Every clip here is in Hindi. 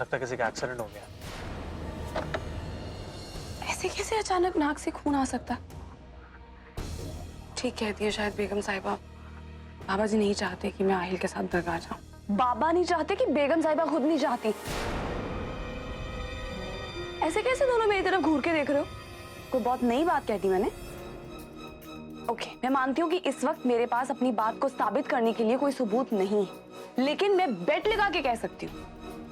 लगता है किसी का एक्सीडेंट हो गया। ऐसे कैसे अचानक नाक से खून आ सकता? ठीक कहती है शायद बेगम साहिबा। बाबा जी नहीं चाहते कि मैं आहिल के साथ दरगाह जाऊं। बाबा नहीं चाहते कि बेगम साहिबा खुद नहीं चाहती। ऐसे कैसे दोनों मेरी तरफ घूर के देख रहे हो? कोई बहुत नई बात कहती मैंने? ओके, मैं मानती हूँ कि इस वक्त मेरे पास अपनी बात को साबित करने के लिए कोई सबूत नहीं है, लेकिन मैं बेट लगा के कह सकती हूँ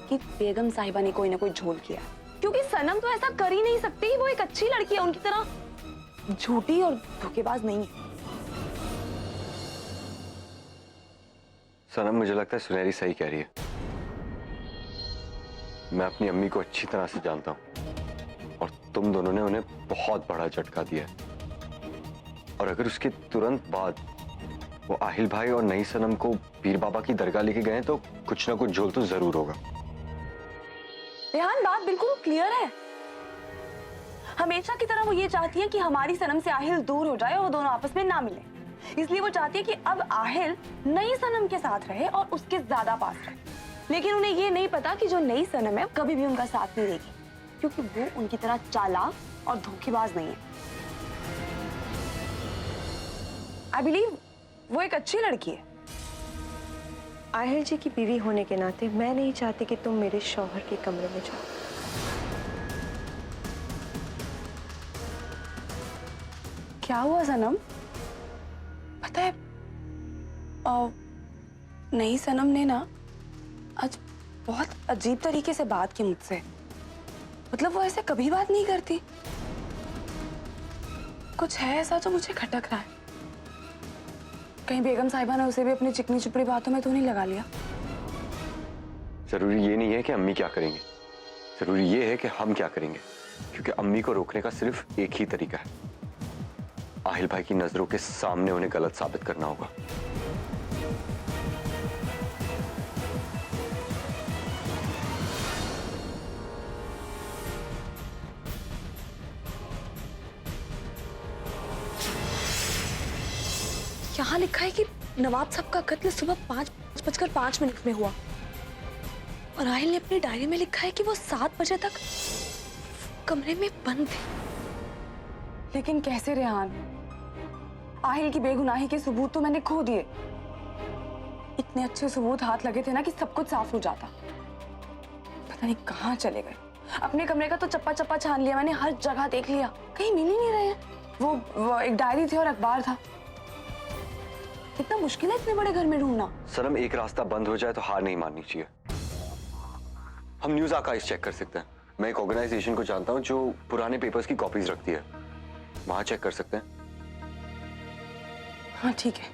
कि बेगम साहिबा ने कोई ना कोई झोल किया, क्योंकि सनम तो ऐसा कर ही नहीं सकती। वो एक अच्छी लड़की है, उनकी तरह झूठी और धोखेबाज नहीं है। सनम, मुझे लगता है सुनहरी सही कह रही है। मैं अपनी अम्मी को अच्छी तरह से जानता हूं और तुम दोनों ने उन्हें बहुत बड़ा झटका दिया है। और अगर उसके तुरंत बाद वो आहिल भाई और नई सनम को पीर बाबा की दरगाह लेके गए तो कुछ ना कुछ झोल तो जरूर होगा। रेहान, बात बिल्कुल क्लियर है। हमेशा की तरह वो ये चाहती है कि हमारी सनम से आहिल दूर हो जाए और वो दोनों आपस में ना मिले। इसलिए वो चाहती है कि अब आहिल नई सनम के साथ रहे और उसके ज्यादा पास रहे। लेकिन उन्हें ये नहीं पता कि जो नई सनम है कभी भी उनका साथ नहीं देगी, क्योंकि वो उनकी तरह चालाक और धोखेबाज नहीं है। आई बिलीव वो एक अच्छी लड़की है। आहिल जी की बीवी होने के नाते मैं नहीं चाहती कि तुम मेरे शौहर के कमरे में जाओ। क्या हुआ सनम? पता है, नई सनम ने ना आज बहुत अजीब तरीके से बात की मुझसे। मतलब वो ऐसे कभी बात नहीं करती। कुछ है ऐसा जो मुझे खटक रहा है। कहीं बेगम साहिबा ने उसे भी अपनी चिकनी चुपड़ी बातों में तो नहीं लगा लिया? जरूरी ये नहीं है कि अम्मी क्या करेंगे, जरूरी ये है कि हम क्या करेंगे। क्योंकि अम्मी को रोकने का सिर्फ एक ही तरीका है, आहिल भाई की नजरों के सामने उन्हें गलत साबित करना होगा। यहाँ लिखा है कि नवाब साहब का कत्ल सुबह 5:05 में हुआ और आहिल ने अपनी डायरी में लिखा है कि वो 7 बजे तक कमरे में बंद थे। लेकिन कैसे रेहान? आहिल की बेगुनाही के सबूत तो मैंने खो दिए। इतने अच्छे सबूत हाथ लगे थे ना कि सब कुछ साफ हो जाता। पता नहीं कहाँ चले गए। अपने कमरे का तो चप्पा चप्पा छान लिया मैंने, हर जगह देख लिया, कहीं मिल ही नहीं रहे हैं। वो एक डायरी थी और अखबार था। कितना मुश्किल है इतने बड़े घर में ढूंढना। सनम, एक रास्ता बंद हो जाए तो हार नहीं माननी चाहिए। हम न्यूज आर्काइव्स चेक कर सकते हैं। मैं एक ऑर्गेनाइजेशन को जानता हूं जो पुराने पेपर्स की कॉपीज रखती है, वहां चेक कर सकते हैं। हाँ ठीक है।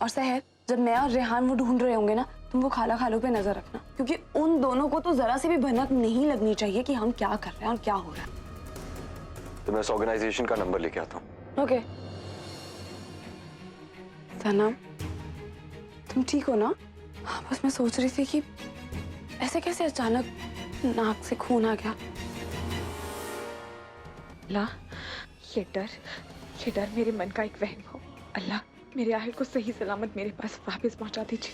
और सहर, जब मैं और रेहान वो ढूंढ रहे होंगे ना, तुम वो खाला खालों पे नजर रखना, क्योंकि उन दोनों को तो जरा सी भी भनक नहीं लगनी चाहिए कि हम क्या कर रहे हैं और क्या हो रहा है। तो मैं उस ऑर्गेनाइजेशन का नंबर लेके आता हूँ। ओके। सनम, तुम ठीक हो ना? हाँ, बस मैं सोच रही थी कि ऐसे कैसे अचानक नाक से खून आ गया। अल्लाह, ये डर मेरे मन का एक वहम हो। अल्लाह, मेरे आहिल को सही सलामत मेरे पास वापस पहुंचा दीजिए।